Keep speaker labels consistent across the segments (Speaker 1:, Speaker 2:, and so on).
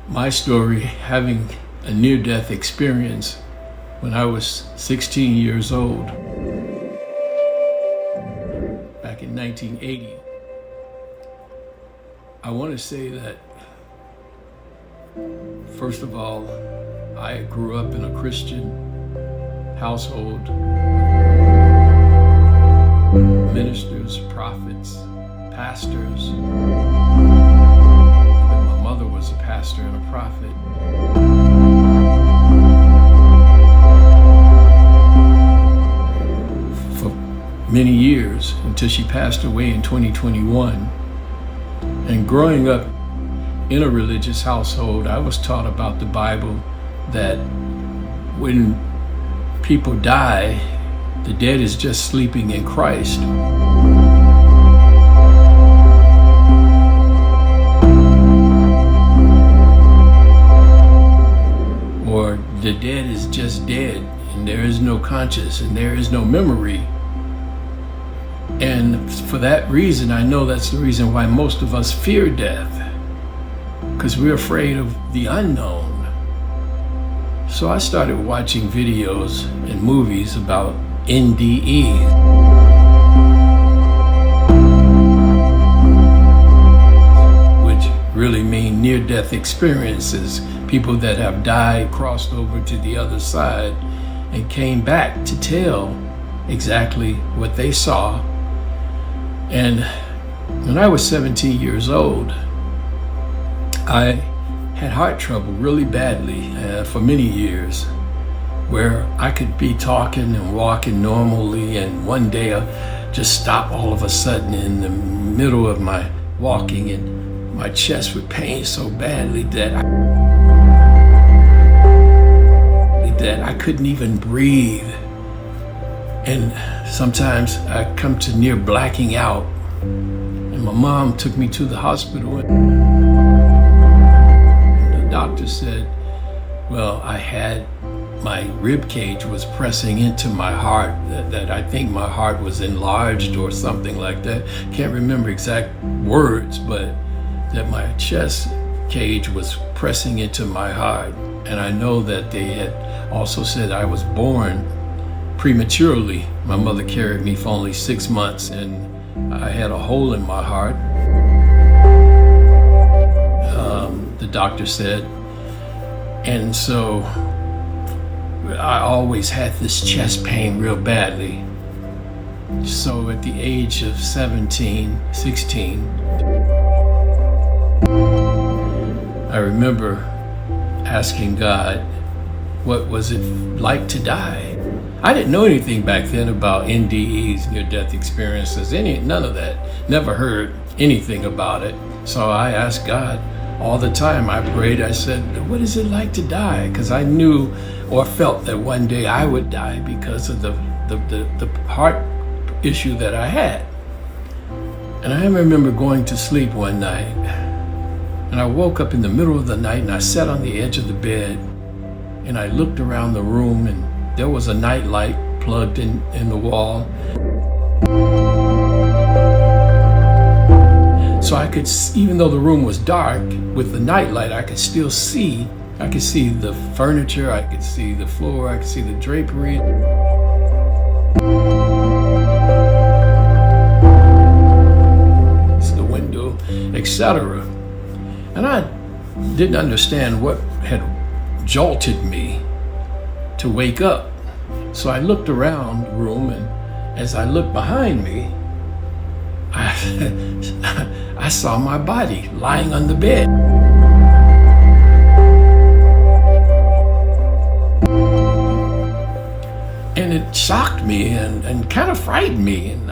Speaker 1: my story, having a near-death experience when I was 16 years old, back in 1980. I want to say that, first of all, I grew up in a Christian household. Ministers, prophets, pastors. Even my mother was a pastor and a prophet. For many years, until she passed away in 2021. And growing up in a religious household, I was taught about the Bible that when people die, the dead is just sleeping in Christ. Or the dead is just dead, and there is no conscience, and there is no memory. And for that reason, I know that's the reason why most of us fear death, because we're afraid of the unknown. So I started watching videos and movies about NDEs. Which really mean near-death experiences. People that have died, crossed over to the other side, and came back to tell exactly what they saw. And when I was 17 years old, I had heart trouble really badly for many years, where I could be talking and walking normally, and one day I just stop all of a sudden in the middle of my walking, and my chest would pain so badly that I couldn't even breathe. And sometimes I come to near blacking out, and my mom took me to the hospital. The doctor said, well, I had my rib cage was pressing into my heart, that I think my heart was enlarged or something like that. Can't remember exact words, but that my chest cage was pressing into my heart. And I know that they had also said I was born prematurely. My mother carried me for only 6 months, and I had a hole in my heart. The doctor said. And so I always had this chest pain real badly. So at the age of 16, I remember asking God, what was it like to die? I didn't know anything back then about NDEs, near-death experiences, none of that. Never heard anything about it. So I asked God all the time. I prayed, I said, what is it like to die? Because I knew or felt that one day I would die because of the heart issue that I had. And I remember going to sleep one night, and I woke up in the middle of the night, and I sat on the edge of the bed, and I looked around the room, and there was a night light plugged in the wall. So I could, even though the room was dark, with the night light, I could still see. I could see the furniture, I could see the floor, I could see the drapery. The window, etc. And I didn't understand what had jolted me to wake up. So I looked around the room, and as I looked behind me, I saw my body lying on the bed. And it shocked me and kind of frightened me. And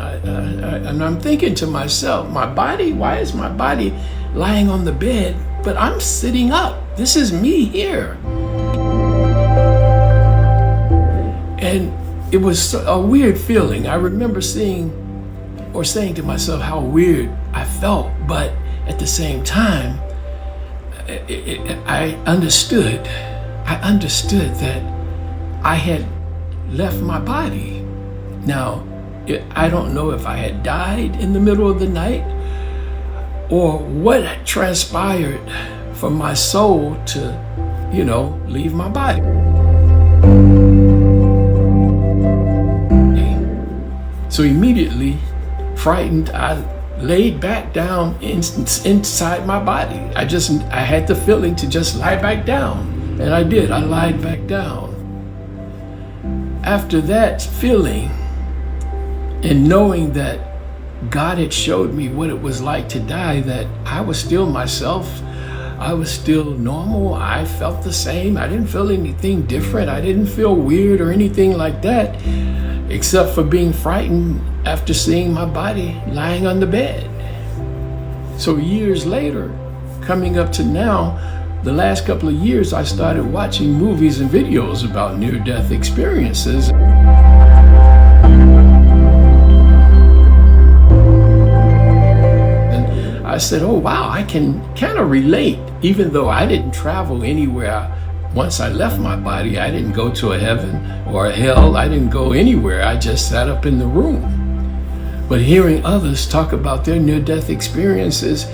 Speaker 1: I'm thinking to myself, my body, why is my body lying on the bed, but I'm sitting up? This is me here. And it was a weird feeling. I remember saying to myself how weird I felt, but at the same time, I understood that I had left my body. Now, I don't know if I had died in the middle of the night or what transpired, for my soul to, leave my body. So immediately, frightened, I laid back down inside my body. I had the feeling to just lie back down. And I did, I lied back down. After that feeling, and knowing that God had showed me what it was like to die, that I was still myself, I was still normal, I felt the same, I didn't feel anything different, I didn't feel weird or anything like that, except for being frightened after seeing my body lying on the bed. So years later, coming up to now, the last couple of years, I started watching movies and videos about near-death experiences. And I said, oh wow, I can kind of relate, even though I didn't travel anywhere. Once I left my body, I didn't go to a heaven or a hell. I didn't go anywhere. I just sat up in the room. But hearing others talk about their near-death experiences,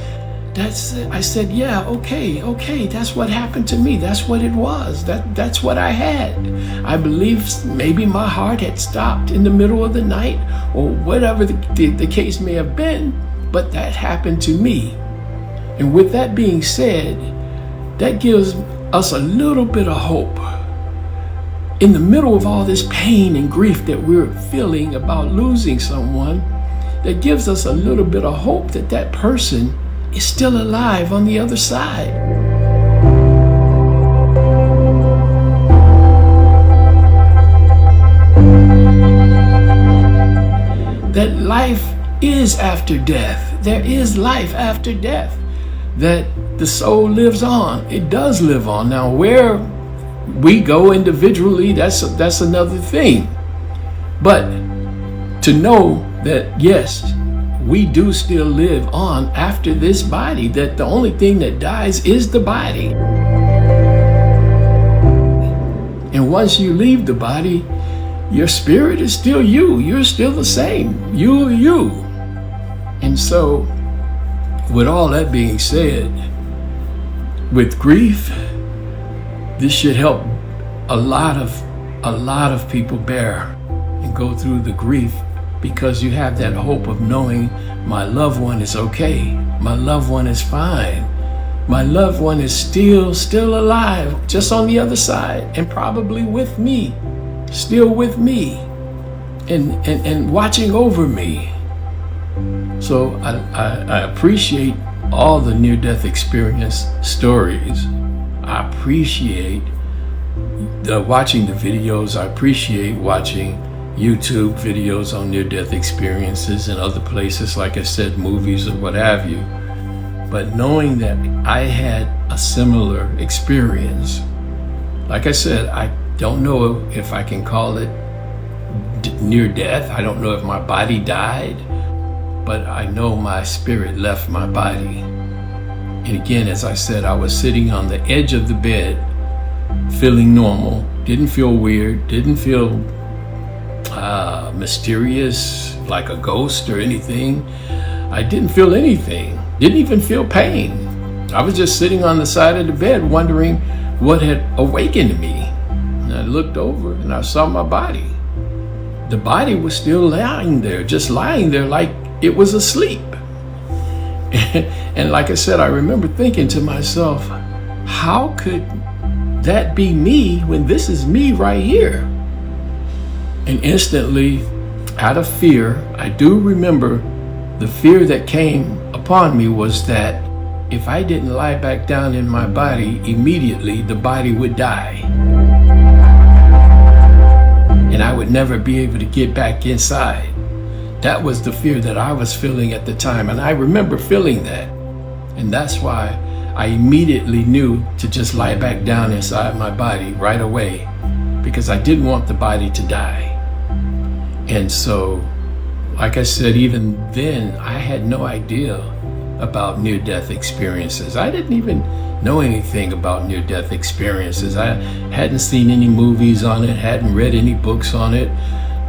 Speaker 1: I said, yeah, okay, that's what happened to me. That's what it was. That's what I had. I believe maybe my heart had stopped in the middle of the night, or whatever the case may have been, but that happened to me. And with that being said, that gives us a little bit of hope. In the middle of all this pain and grief that we're feeling about losing someone, that gives us a little bit of hope that that person is still alive on the other side. That life is after death. There is life after death. That the soul lives on. It does live on. Now, where we go individually, that's another thing. But to know that, yes, we do still live on after this body, that the only thing that dies is the body. And once you leave the body, your spirit is still you. You're still the same. You are you. And so, with all that being said, with grief, this should help a lot of people bear and go through the grief, because you have that hope of knowing my loved one is okay. My loved one is fine. My loved one is still alive, just on the other side, and probably with me, still with me, and watching over me. So I appreciate all the near-death experience stories. I appreciate watching the videos. I appreciate watching YouTube videos on near-death experiences and other places, like I said, movies or what have you. But knowing that I had a similar experience, like I said, I don't know if I can call it near death. I don't know if my body died, but I know my spirit left my body. And again, as I said, I was sitting on the edge of the bed, feeling normal, didn't feel weird, didn't feel mysterious like a ghost or anything. I didn't feel anything, didn't even feel pain. I was just sitting on the side of the bed wondering what had awakened me. And I looked over and I saw my body. The body was still lying there, just lying there like it was asleep. And like I said, I remember thinking to myself, how could that be me when this is me right here? And instantly, out of fear, I do remember the fear that came upon me was that if I didn't lie back down in my body immediately, the body would die. And I would never be able to get back inside. That was the fear that I was feeling at the time. And I remember feeling that. And that's why I immediately knew to just lie back down inside my body right away, because I didn't want the body to die. And so, like I said, even then, I had no idea about near-death experiences. I didn't even know anything about near-death experiences. I hadn't seen any movies on it, hadn't read any books on it,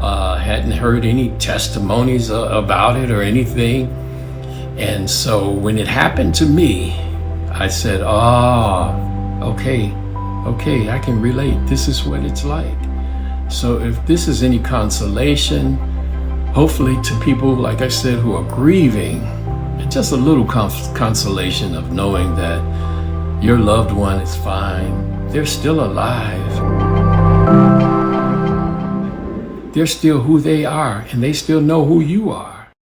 Speaker 1: hadn't heard any testimonies about it or anything. And so when it happened to me, I said, okay, I can relate. This is what it's like. So if this is any consolation, hopefully to people, like I said, who are grieving, just a little consolation of knowing that your loved one is fine. They're still alive. They're still who they are, and they still know who you are.